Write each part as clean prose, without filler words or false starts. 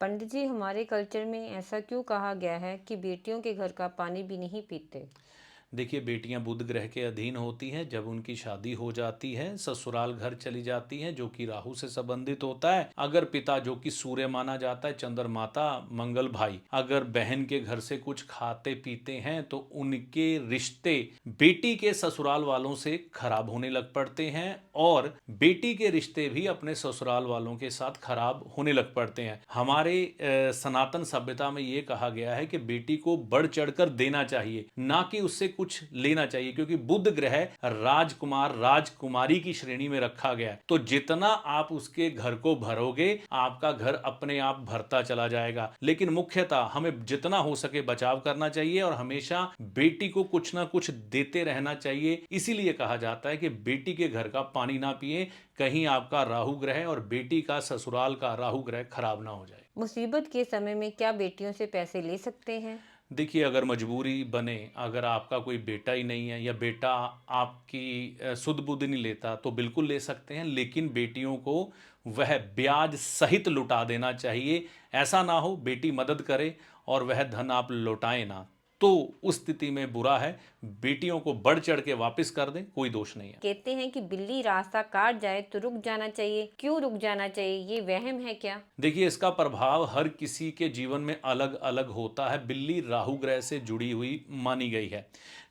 पंडित जी, हमारे कल्चर में ऐसा क्यों कहा गया है कि बेटियों के घर का पानी भी नहीं पीते? देखिए, बेटियां बुध ग्रह के अधीन होती हैं। जब उनकी शादी हो जाती है ससुराल घर चली जाती हैं, जो कि राहु से संबंधित होता है। अगर पिता, जो कि सूर्य माना जाता है, चंद्रमाता, मंगल भाई, अगर बहन के घर से कुछ खाते पीते हैं तो उनके रिश्ते बेटी के ससुराल वालों से खराब होने लग पड़ते हैं, और बेटी के रिश्ते भी अपने ससुराल वालों के साथ खराब होने लग पड़ते हैं। हमारे सनातन सभ्यता में ये कहा गया है कि बेटी को बढ़ चढ़कर देना चाहिए, ना कि उससे कुछ लेना चाहिए, क्योंकि बुध ग्रह राजकुमार राजकुमारी की श्रेणी में रखा गया है। तो जितना आप उसके घर को भरोगे, आपका घर अपने आप भरता चला जाएगा। लेकिन मुख्यतः हमें जितना हो सके बचाव करना चाहिए और हमेशा बेटी को कुछ ना कुछ देते रहना चाहिए। इसीलिए कहा जाता है कि बेटी के घर का पानी ना पिए, कहीं आपका राहु ग्रह और बेटी का ससुराल का राहु ग्रह खराब ना हो जाए। मुसीबत के समय में क्या बेटियों से पैसे ले सकते हैं? देखिए, अगर मजबूरी बने, अगर आपका कोई बेटा ही नहीं है या बेटा आपकी सुध बुध नहीं लेता, तो बिल्कुल ले सकते हैं। लेकिन बेटियों को वह ब्याज सहित लुटा देना चाहिए। ऐसा ना हो बेटी मदद करे और वह धन आप लौटाएं ना, तो उस स्थिति में बुरा है। बेटियों को बढ़ चढ़ के वापस कर दें, कोई दोष नहीं है। कहते हैं कि बिल्ली रास्ता काट जाए तो रुक जाना चाहिए। क्यों रुक जाना चाहिए? ये वहम है क्या? देखिए, इसका प्रभाव हर किसी के जीवन में अलग अलग होता है। बिल्ली राहु ग्रह से जुड़ी हुई मानी गई है।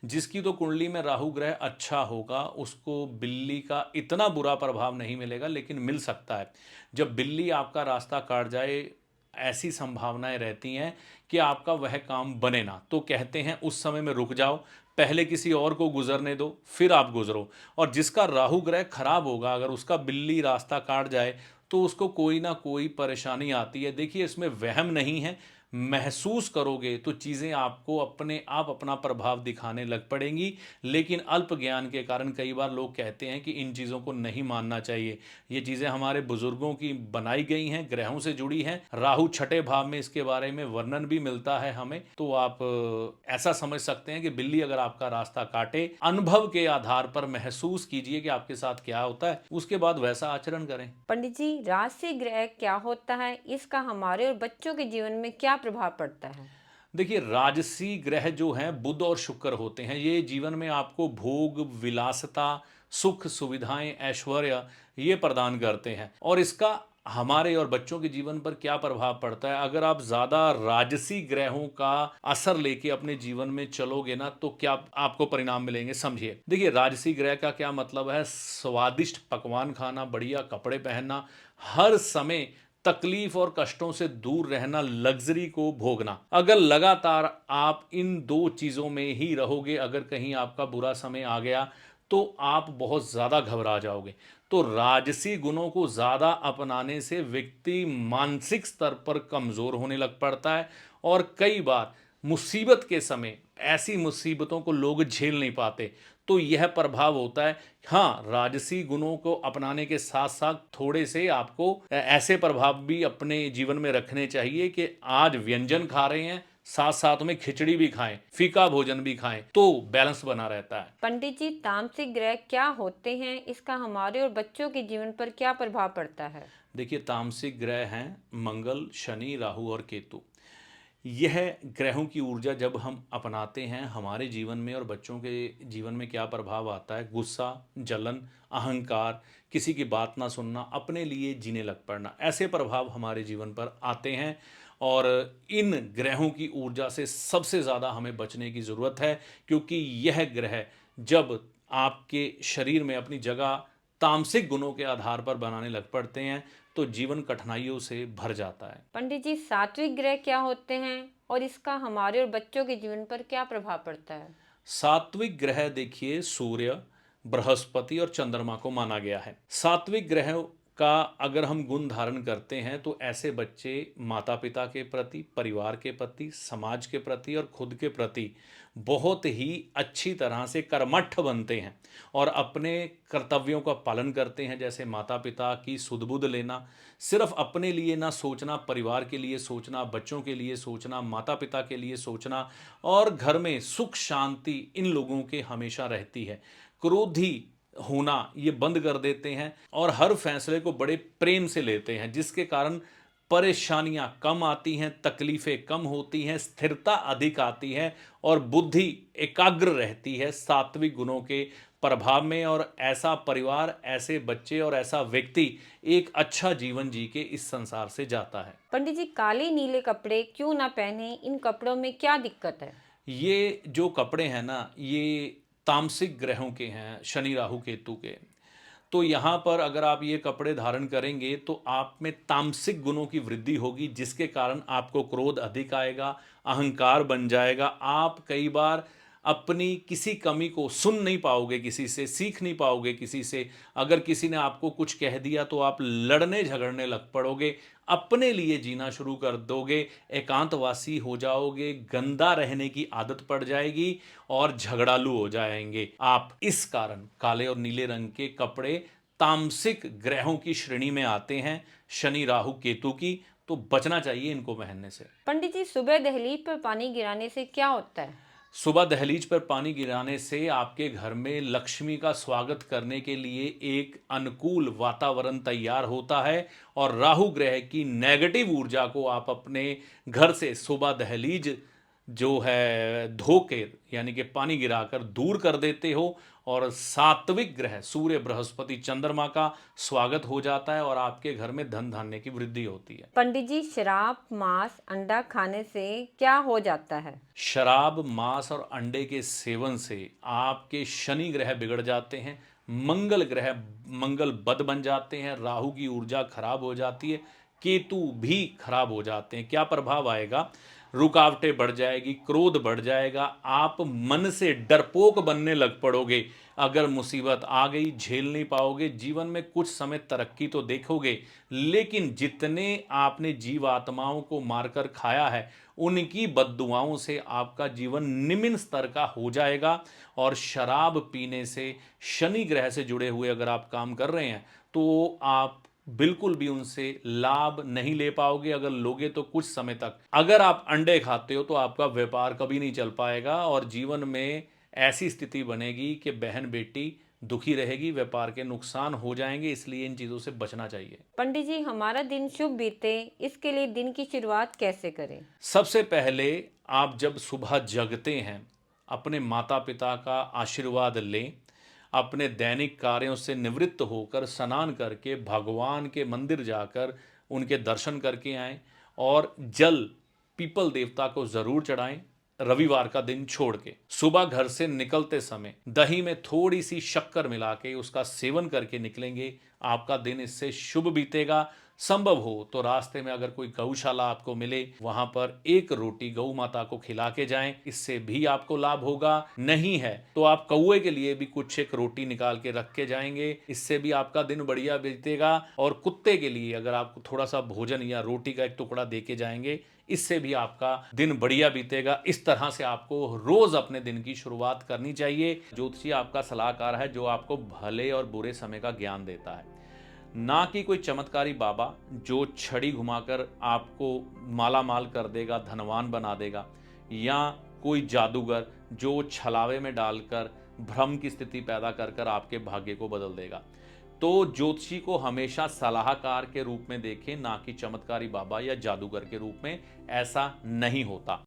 जिसकी तो कुंडली में राहु ग्रह अच्छा होगा, उसको बिल्ली का इतना बुरा प्रभाव नहीं मिलेगा, लेकिन मिल सकता है। जब बिल्ली आपका रास्ता काट जाए, ऐसी संभावनाएं रहती हैं कि आपका वह काम बने ना, तो कहते हैं उस समय में रुक जाओ, पहले किसी और को गुजरने दो, फिर आप गुजरो। और जिसका राहु ग्रह खराब होगा, अगर उसका बिल्ली रास्ता काट जाए, तो उसको कोई ना कोई परेशानी आती है। देखिए, इसमें वहम नहीं है। महसूस करोगे तो चीज़ें आपको अपने आप अपना प्रभाव दिखाने लग पड़ेंगी। लेकिन अल्प ज्ञान के कारण कई बार लोग कहते हैं कि इन चीज़ों को नहीं मानना चाहिए। ये चीज़ें हमारे बुजुर्गों की बनाई गई हैं, ग्रहों से जुड़ी हैं। राहु छठे भाव में इसके बारे में वर्णन भी मिलता है हमें। तो आप ऐसा समझ सकते हैं कि बिल्ली अगर आपका रास्ता काटे, अनुभव के आधार पर महसूस कीजिए कि आपके साथ क्या होता है, उसके बाद वैसा आचरण करें। पंडित जी, राशि ग्रह क्या होता है? इसका हमारे और बच्चों के जीवन में क्या प्रभाव पड़ता है? देखिए, राजसी ग्रह जो हैं बुध और शुक्र होते हैं। ये जीवन में आपको भोग, विलासिता, सुख, सुविधाएं, ऐश्वर्य ये प्रदान करते हैं। और इसका हमारे और बच्चों के जीवन पर क्या प्रभाव पड़ता है, अगर आप ज़्यादा राजसी ग्रहों का असर लेके अपने जीवन में चलोगे ना, तो क्या आपको परिणाम मिलेंगे, समझिए। देखिए, राजसी ग्रह का क्या मतलब है? स्वादिष्ट पकवान खाना, बढ़िया कपड़े पहनना, हर समय तकलीफ और कष्टों से दूर रहना, लग्जरी को भोगना। अगर लगातार आप इन दो चीज़ों में ही रहोगे, अगर कहीं आपका बुरा समय आ गया, तो आप बहुत ज़्यादा घबरा जाओगे। तो राजसी गुणों को ज़्यादा अपनाने से व्यक्ति मानसिक स्तर पर कमज़ोर होने लग पड़ता है, और कई बार मुसीबत के समय ऐसी मुसीबतों को लोग झेल नहीं पाते। तो यह प्रभाव होता है। हाँ, राजसी गुणों को अपनाने के साथ साथ थोड़े से आपको ऐसे प्रभाव भी अपने जीवन में रखने चाहिए कि आज व्यंजन खा रहे हैं, साथ साथ में खिचड़ी भी खाएं, फीका भोजन भी खाएं, तो बैलेंस बना रहता है। पंडित जी, तामसिक ग्रह क्या होते हैं? इसका हमारे और बच्चों के जीवन पर क्या प्रभाव पड़ता है? देखिए, तामसिक ग्रह हैं मंगल, शनि, राहु और केतु। यह ग्रहों की ऊर्जा जब हम अपनाते हैं, हमारे जीवन में और बच्चों के जीवन में क्या प्रभाव आता है? गुस्सा, जलन, अहंकार, किसी की बात ना सुनना, अपने लिए जीने लग पड़ना, ऐसे प्रभाव हमारे जीवन पर आते हैं। और इन ग्रहों की ऊर्जा से सबसे ज़्यादा हमें बचने की ज़रूरत है, क्योंकि यह ग्रह जब आपके शरीर में अपनी जगह तामसिक गुणों के आधार पर बनाने लग पड़ते हैं, तो जीवन कठिनाइयों से भर जाता है। पंडित जी, सात्विक ग्रह क्या होते हैं और इसका हमारे और बच्चों के जीवन पर क्या प्रभाव पड़ता है? सात्विक ग्रह देखिए, सूर्य, बृहस्पति और चंद्रमा को माना गया है। सात्विक ग्रह का अगर हम गुण धारण करते हैं, तो ऐसे बच्चे माता पिता के प्रति, परिवार के प्रति, समाज के प्रति और खुद के प्रति बहुत ही अच्छी तरह से कर्मठ बनते हैं और अपने कर्तव्यों का पालन करते हैं। जैसे माता पिता की सुध बुध लेना, सिर्फ अपने लिए ना सोचना, परिवार के लिए सोचना, बच्चों के लिए सोचना, माता पिता के लिए सोचना, और घर में सुख शांति इन लोगों के हमेशा रहती है। क्रोधी होना ये बंद कर देते हैं और हर फैसले को बड़े प्रेम से लेते हैं, जिसके कारण परेशानियां कम आती हैं, तकलीफें कम होती हैं, स्थिरता अधिक आती है और बुद्धि एकाग्र रहती है सात्विक गुणों के प्रभाव में। और ऐसा परिवार, ऐसे बच्चे और ऐसा व्यक्ति एक अच्छा जीवन जी के इस संसार से जाता है। पंडित जी, काले नीले कपड़े क्यों ना पहने? इन कपड़ों में क्या दिक्कत है? ये जो कपड़े हैं ना, ये तामसिक ग्रहों के हैं, शनि राहु केतु के। तो यहाँ पर अगर आप ये कपड़े धारण करेंगे तो आप में तामसिक गुणों की वृद्धि होगी, जिसके कारण आपको क्रोध अधिक आएगा, अहंकार बन जाएगा। आप कई बार अपनी किसी कमी को सुन नहीं पाओगे, किसी से सीख नहीं पाओगे, किसी से अगर किसी ने आपको कुछ कह दिया तो आप लड़ने झगड़ने लग पड़ोगे, अपने लिए जीना शुरू कर दोगे, एकांतवासी हो जाओगे, गंदा रहने की आदत पड़ जाएगी और झगड़ालू हो जाएंगे आप। इस कारण काले और नीले रंग के कपड़े तामसिक ग्रहों की श्रेणी में आते हैं, शनि राहु केतु की। तो बचना चाहिए इनको पहनने से। पंडित जी, सुबह दहलीज पर पानी गिराने से क्या होता है? सुबह दहलीज पर पानी गिराने से आपके घर में लक्ष्मी का स्वागत करने के लिए एक अनुकूल वातावरण तैयार होता है और राहु ग्रह की नेगेटिव ऊर्जा को आप अपने घर से सुबह दहलीज जो है धो के, यानी कि पानी गिराकर दूर कर देते हो और सात्विक ग्रह सूर्य, बृहस्पति, चंद्रमा का स्वागत हो जाता है और आपके घर में धन धान्य की वृद्धि होती है। पंडित जी, शराब, मांस, अंडा खाने से क्या हो जाता है? शराब, मांस और अंडे के सेवन से आपके शनि ग्रह बिगड़ जाते हैं, मंगल बद बन जाते हैं, राहु की ऊर्जा खराब हो जाती है, केतु भी खराब हो जाते हैं। क्या प्रभाव आएगा? रुकावटें बढ़ जाएगी, क्रोध बढ़ जाएगा, आप मन से डरपोक बनने लग पड़ोगे। अगर मुसीबत आ गई झेल नहीं पाओगे, जीवन में कुछ समय तरक्की तो देखोगे, लेकिन जितने आपने जीव आत्माओं को मारकर खाया है उनकी बद्दुआओं से आपका जीवन निम्न स्तर का हो जाएगा। और शराब पीने से, शनि ग्रह से जुड़े हुए अगर आप काम कर रहे हैं तो आप बिल्कुल भी उनसे लाभ नहीं ले पाओगे। अगर लोगे तो कुछ समय तक। अगर आप अंडे खाते हो तो आपका व्यापार कभी नहीं चल पाएगा और जीवन में ऐसी स्थिति बनेगी कि बहन बेटी दुखी रहेगी, व्यापार के नुकसान हो जाएंगे। इसलिए इन चीज़ों से बचना चाहिए। पंडित जी, हमारा दिन शुभ बीते, इसके लिए दिन की शुरुआत कैसे करें? सबसे पहले आप जब सुबह जगते हैं, अपने माता पिता का आशीर्वाद लें, अपने दैनिक कार्यों से निवृत्त होकर स्नान करके भगवान के मंदिर जाकर उनके दर्शन करके आएं और जल पीपल देवता को जरूर चढ़ाएं। रविवार का दिन छोड़ के सुबह घर से निकलते समय दही में थोड़ी सी शक्कर मिला के उसका सेवन करके निकलेंगे, आपका दिन इससे शुभ बीतेगा। संभव हो तो रास्ते में अगर कोई गौशाला आपको मिले, वहां पर एक रोटी गौ माता को खिला के जाएं, इससे भी आपको लाभ होगा। नहीं है तो आप कौए के लिए भी कुछ एक रोटी निकाल के रख के जाएंगे, इससे भी आपका दिन बढ़िया बीतेगा। और कुत्ते के लिए अगर आपको थोड़ा सा भोजन या रोटी का एक टुकड़ा दे के जाएंगे, इससे भी आपका दिन बढ़िया बीतेगा। इस तरह से आपको रोज अपने दिन की शुरुआत करनी चाहिए। ज्योतिषी आपका सलाहकार है जो आपको भले और बुरे समय का ज्ञान देता है, ना कि कोई चमत्कारी बाबा जो छड़ी घुमाकर आपको माला माल कर देगा, धनवान बना देगा, या कोई जादूगर जो छलावे में डालकर भ्रम की स्थिति पैदा कर कर आपके भाग्य को बदल देगा। तो ज्योतिषी को हमेशा सलाहकार के रूप में देखें, ना कि चमत्कारी बाबा या जादूगर के रूप में। ऐसा नहीं होता।